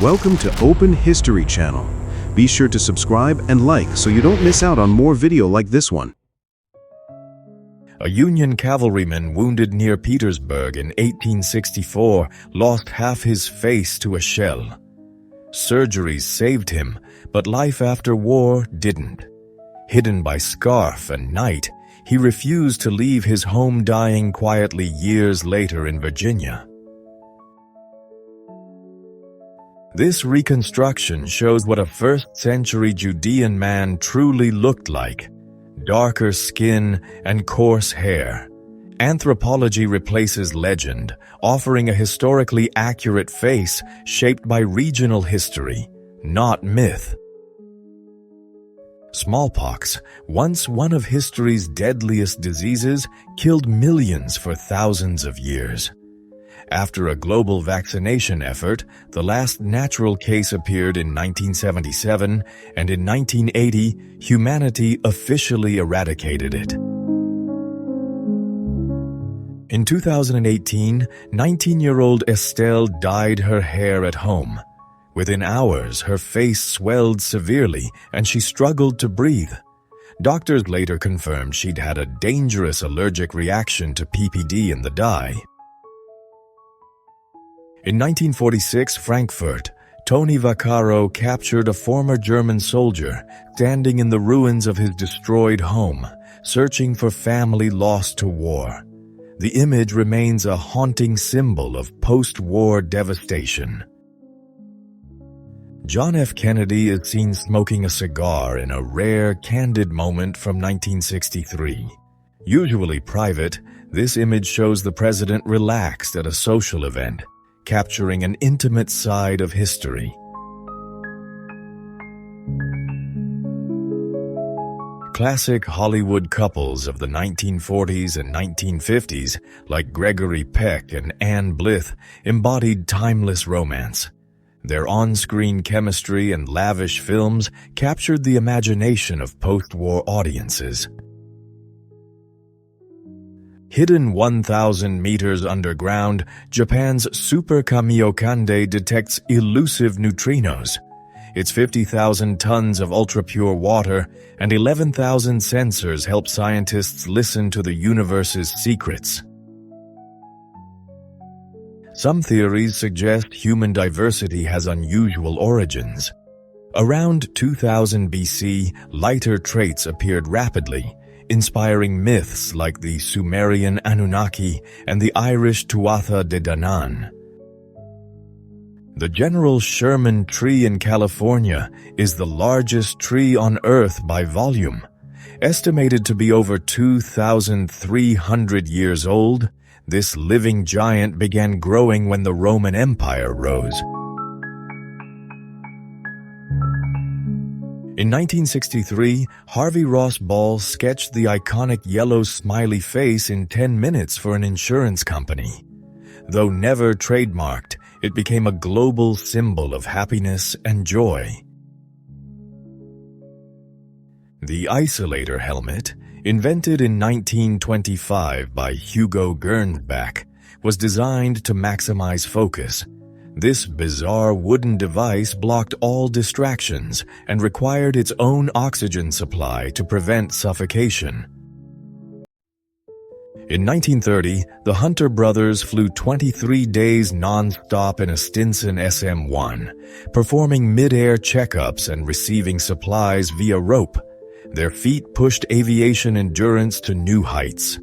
Welcome to Open History channel. Be sure to subscribe and like so you don't miss out on more video like this one. A Union cavalryman wounded near Petersburg in 1864 lost half his face to a shell. Surgeries saved him, but life after war didn't. Hidden by scarf and night, he refused to leave his home, dying quietly years later in Virginia. This reconstruction shows what a first-century Judean man truly looked like: darker skin and coarse hair. Anthropology replaces legend, offering a historically accurate face shaped by regional history, not myth. Smallpox, once one of history's deadliest diseases, killed millions for thousands of years. After a global vaccination effort, the last natural case appeared in 1977, and in 1980, humanity officially eradicated it. In 2018, 19-year-old Estelle dyed her hair at home. Within hours, her face swelled severely and she struggled to breathe. Doctors later confirmed she'd had a dangerous allergic reaction to PPD in the dye. In 1946, Frankfurt, Tony Vaccaro captured a former German soldier standing in the ruins of his destroyed home, searching for family lost to war. The image remains a haunting symbol of post-war devastation. John F. Kennedy is seen smoking a cigar in a rare, candid moment from 1963. Usually private, this image shows the president relaxed at a social event, capturing an intimate side of history. Classic Hollywood couples of the 1940s and 1950s, like Gregory Peck and Anne Blyth, embodied timeless romance. Their on-screen chemistry and lavish films captured the imagination of post-war audiences. Hidden 1,000 meters underground, Japan's Super Kamiokande detects elusive neutrinos. Its 50,000 tons of ultra-pure water and 11,000 sensors help scientists listen to the universe's secrets. Some theories suggest human diversity has unusual origins. Around 2000 BC, lighter traits appeared rapidly, inspiring myths like the Sumerian Anunnaki and the Irish Tuatha De Danann. The General Sherman tree in California is the largest tree on Earth by volume. Estimated to be over 2,300 years old, this living giant began growing when the Roman Empire rose. In 1963, Harvey Ross Ball sketched the iconic yellow smiley face in 10 minutes for an insurance company. Though never trademarked, it became a global symbol of happiness and joy. The isolator helmet, invented in 1925 by Hugo Gernsback, was designed to maximize focus. This bizarre wooden device blocked all distractions and required its own oxygen supply to prevent suffocation. In 1930, the Hunter brothers flew 23 days non-stop in a Stinson SM-1, performing mid-air checkups and receiving supplies via rope. Their feat pushed aviation endurance to new heights.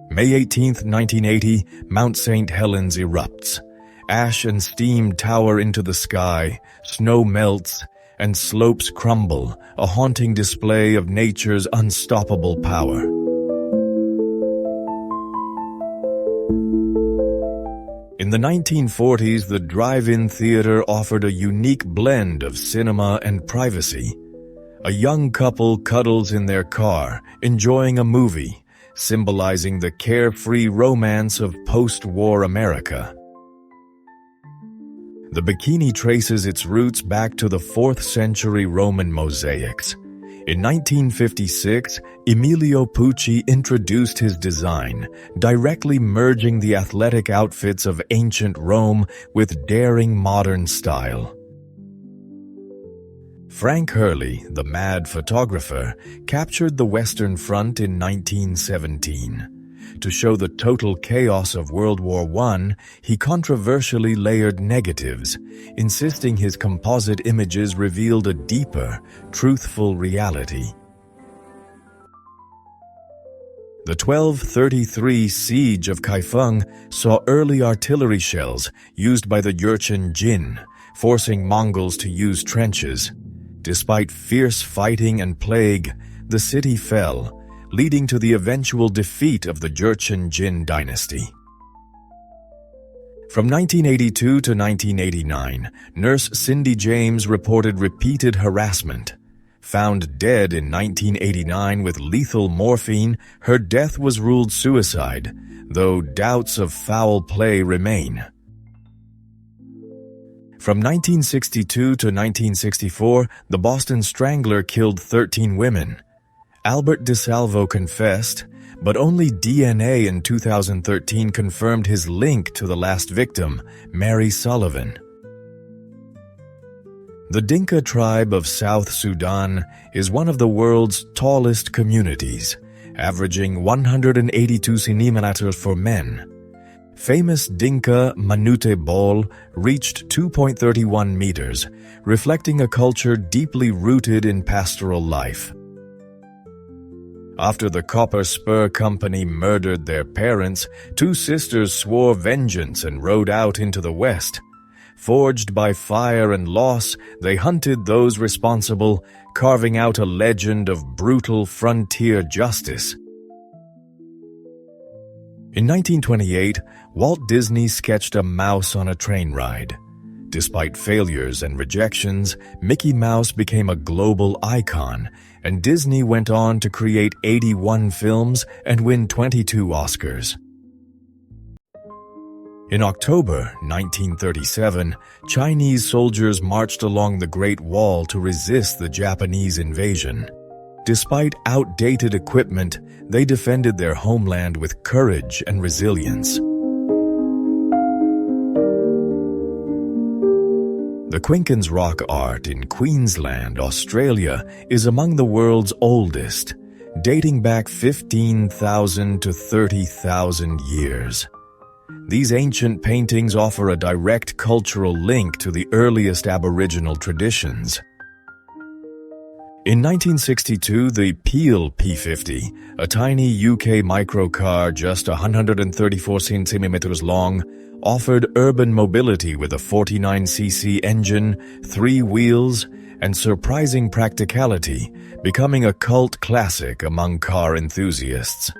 May 18, 1980, Mount St. Helens erupts. Ash and steam tower into the sky, snow melts, and slopes crumble, a haunting display of nature's unstoppable power. In the 1940s, the drive-in theater offered a unique blend of cinema and privacy. A young couple cuddles in their car, enjoying a movie, symbolizing the carefree romance of post-war America. The bikini traces its roots back to the 4th century Roman mosaics. In 1956, Emilio Pucci introduced his design, directly merging the athletic outfits of ancient Rome with daring modern style. Frank Hurley, the mad photographer, captured the Western Front in 1917. To show the total chaos of World War I, he controversially layered negatives, insisting his composite images revealed a deeper, truthful reality. The 1233 siege of Kaifeng saw early artillery shells used by the Jurchen Jin, forcing Mongols to use trenches. Despite fierce fighting and plague, the city fell, leading to the eventual defeat of the Jurchen Jin dynasty. From 1982 to 1989, nurse Cindy James reported repeated harassment. Found dead in 1989 with lethal morphine, her death was ruled suicide, though doubts of foul play remain. From 1962 to 1964, the Boston Strangler killed 13 women. Albert DeSalvo confessed, but only DNA in 2013 confirmed his link to the last victim, Mary Sullivan. The Dinka tribe of South Sudan is one of the world's tallest communities, averaging 182 centimeters for men. Famous Dinka Manute Bol reached 2.31 meters, reflecting a culture deeply rooted in pastoral life. After the Copper Spur Company murdered their parents, two sisters swore vengeance and rode out into the West. Forged by fire and loss, they hunted those responsible, carving out a legend of brutal frontier justice. In 1928, Walt Disney sketched a mouse on a train ride. Despite failures and rejections, Mickey Mouse became a global icon, and Disney went on to create 81 films and win 22 Oscars. In October 1937, Chinese soldiers marched along the Great Wall to resist the Japanese invasion. Despite outdated equipment, they defended their homeland with courage and resilience. The Quinkans rock art in Queensland, Australia, is among the world's oldest, dating back 15,000 to 30,000 years. These ancient paintings offer a direct cultural link to the earliest Aboriginal traditions. In 1962, the Peel P50, a tiny UK microcar just 134 centimeters long, offered urban mobility with a 49cc engine, 3 wheels, and surprising practicality, becoming a cult classic among car enthusiasts.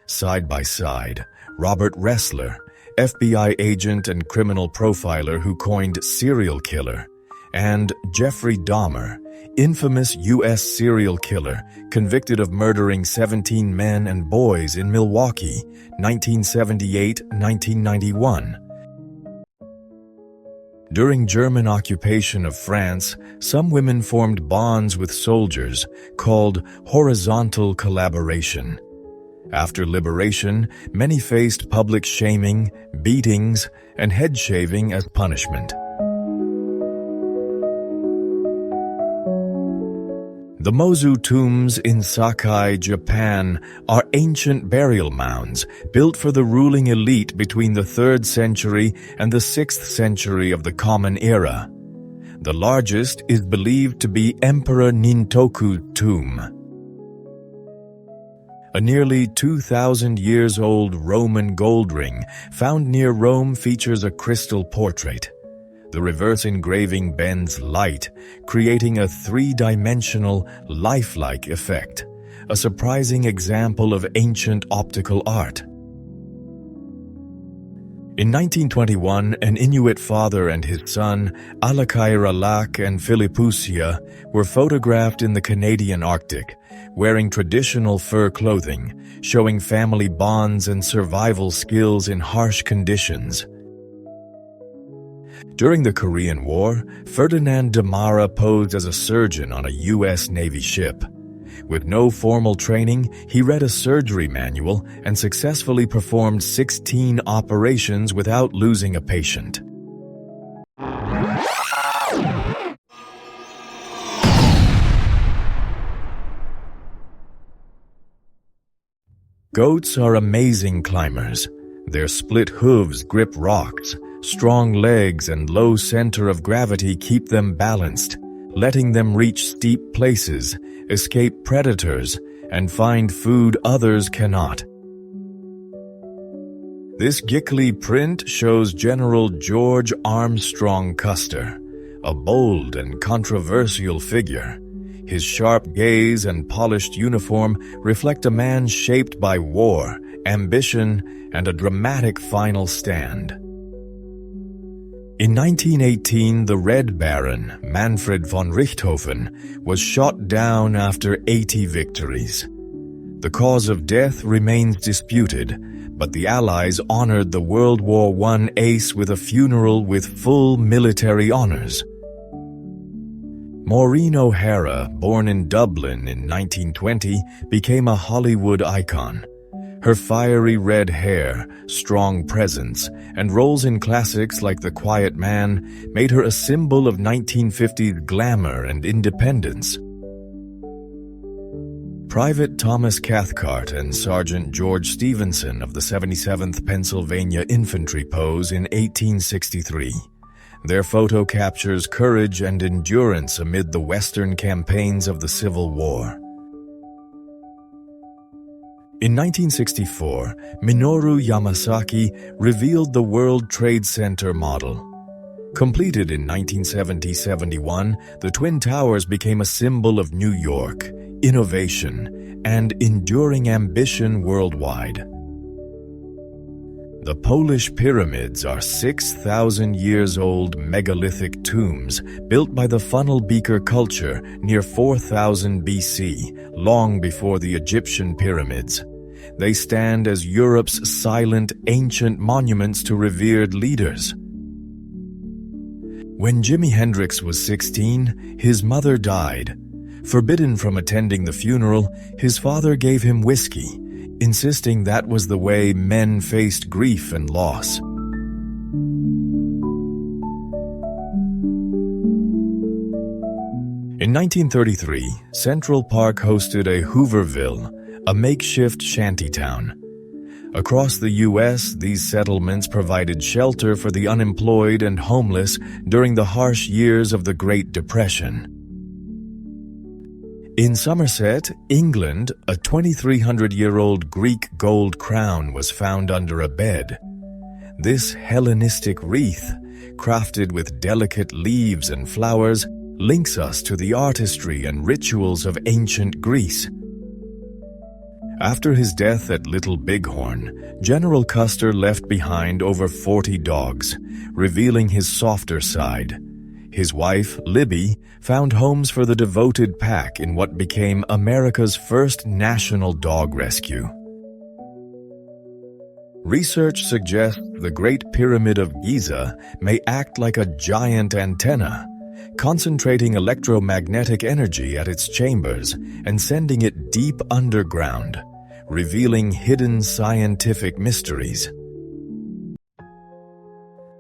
Side by side, Robert Ressler, FBI agent and criminal profiler who coined serial killer, and Jeffrey Dahmer, infamous U.S. serial killer convicted of murdering 17 men and boys in Milwaukee, 1978-1991. During German occupation of France, some women formed bonds with soldiers called horizontal collaboration. After liberation, many faced public shaming, beatings, and head shaving as punishment. The Mozu tombs in Sakai, Japan, are ancient burial mounds built for the ruling elite between the 3rd century and the 6th century of the Common Era. The largest is believed to be Emperor Nintoku's tomb. A nearly 2,000 years old Roman gold ring found near Rome features a crystal portrait. The reverse engraving bends light, creating a 3-dimensional, lifelike effect, a surprising example of ancient optical art. In 1921, an Inuit father and his son, Alakairalak and Philippusia, were photographed in the Canadian Arctic, wearing traditional fur clothing, showing family bonds and survival skills in harsh conditions. During the Korean War, Ferdinand Dahmer posed as a surgeon on a U.S. Navy ship. With no formal training, he read a surgery manual and successfully performed 16 operations without losing a patient. Goats are amazing climbers. Their split hooves grip rocks. Strong legs and low center of gravity keep them balanced, letting them reach steep places, escape predators, and find food others cannot. This giggly print shows General George Armstrong Custer, a bold and controversial figure. His sharp gaze and polished uniform reflect a man shaped by war, ambition, and a dramatic final stand. In 1918, the Red Baron, Manfred von Richthofen, was shot down after 80 victories. The cause of death remains disputed, but the Allies honored the World War I ace with a funeral with full military honors. Maureen O'Hara, born in Dublin in 1920, became a Hollywood icon. Her fiery red hair, strong presence, and roles in classics like The Quiet Man made her a symbol of 1950s glamour and independence. Private Thomas Cathcart and Sergeant George Stevenson of the 77th Pennsylvania Infantry pose in 1863. Their photo captures courage and endurance amid the Western campaigns of the Civil War. In 1964, Minoru Yamasaki revealed the World Trade Center model. Completed in 1970-71, the Twin Towers became a symbol of New York, innovation, and enduring ambition worldwide. The Polish pyramids are 6,000 years old megalithic tombs built by the funnel beaker culture near 4000 BC, long before the Egyptian pyramids. They stand as Europe's silent, ancient monuments to revered leaders. When Jimi Hendrix was 16, his mother died. Forbidden from attending the funeral, his father gave him whiskey, insisting that was the way men faced grief and loss. In 1933, Central Park hosted a Hooverville, a makeshift shantytown. Across the U.S., these settlements provided shelter for the unemployed and homeless during the harsh years of the Great Depression. In Somerset, England, a 2,300-year-old Greek gold crown was found under a bed. This Hellenistic wreath, crafted with delicate leaves and flowers, links us to the artistry and rituals of ancient Greece. After his death at Little Bighorn, General Custer left behind over 40 dogs, revealing his softer side. His wife, Libby, found homes for the devoted pack in what became America's first national dog rescue. Research suggests the Great Pyramid of Giza may act like a giant antenna, concentrating electromagnetic energy at its chambers and sending it deep underground, revealing hidden scientific mysteries.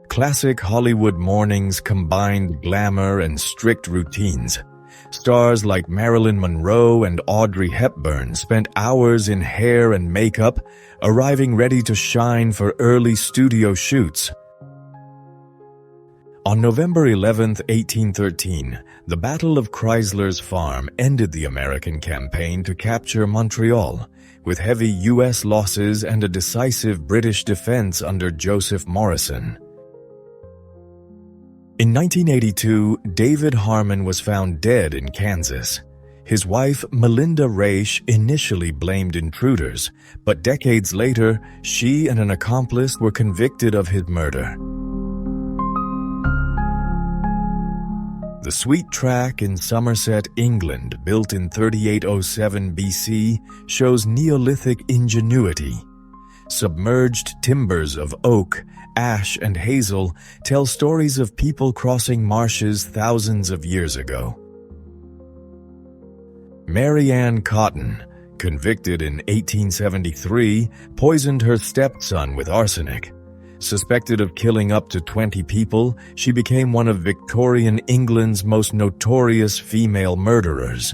Classic Hollywood mornings combined glamour and strict routines. Stars like Marilyn Monroe and Audrey Hepburn spent hours in hair and makeup, arriving ready to shine for early studio shoots. On November 11, 1813, the Battle of Chrysler's Farm ended the American campaign to capture Montreal, with heavy U.S. losses and a decisive British defense under Joseph Morrison. In 1982, David Harmon was found dead in Kansas. His wife, Melinda Raish, initially blamed intruders, but decades later, she and an accomplice were convicted of his murder. The Sweet Track in Somerset, England, built in 3807 BC, shows Neolithic ingenuity. Submerged timbers of oak, ash, and hazel tell stories of people crossing marshes thousands of years ago. Mary Ann Cotton, convicted in 1873, poisoned her stepson with arsenic. Suspected of killing up to 20 people, she became one of Victorian England's most notorious female murderers.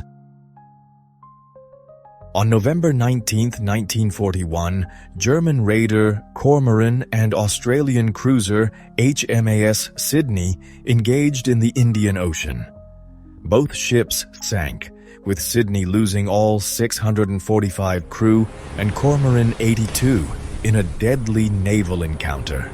On November 19, 1941, German raider Cormoran and Australian cruiser HMAS Sydney engaged in the Indian Ocean. Both ships sank, with Sydney losing all 645 crew and Cormoran 82 in a deadly naval encounter.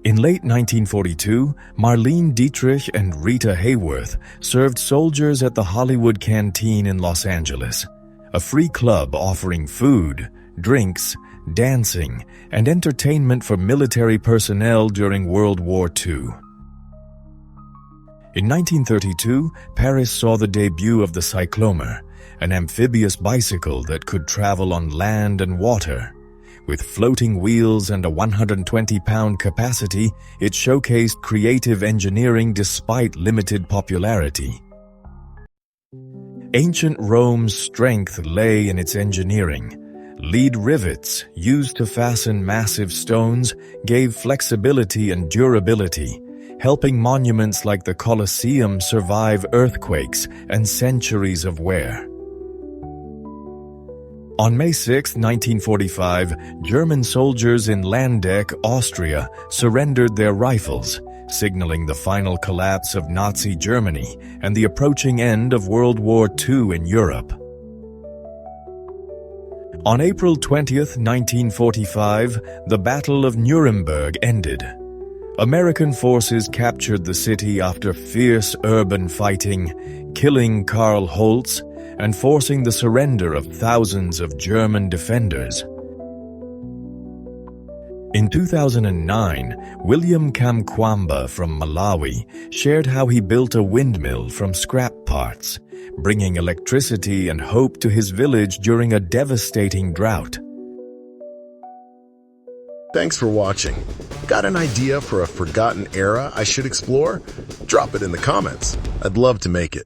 In late 1942, Marlene Dietrich and Rita Hayworth served soldiers at the Hollywood Canteen in Los Angeles, a free club offering food, drinks, dancing, and entertainment for military personnel during World War II. In 1932, Paris saw the debut of the cyclomer, an amphibious bicycle that could travel on land and water. With floating wheels and a 120-pound capacity, it showcased creative engineering despite limited popularity. Ancient Rome's strength lay in its engineering. Lead rivets, used to fasten massive stones, gave flexibility and durability, helping monuments like the Colosseum survive earthquakes and centuries of wear. On May 6, 1945, German soldiers in Landeck, Austria, surrendered their rifles, signaling the final collapse of Nazi Germany and the approaching end of World War II in Europe. On April 20, 1945, the Battle of Nuremberg ended. American forces captured the city after fierce urban fighting, killing Karl Holtz and forcing the surrender of thousands of German defenders. In 2009, William Kamkwamba from Malawi shared how he built a windmill from scrap parts, bringing electricity and hope to his village during a devastating drought. Thanks for watching. Got an idea for a forgotten era I should explore? Drop it in the comments. I'd love to make it.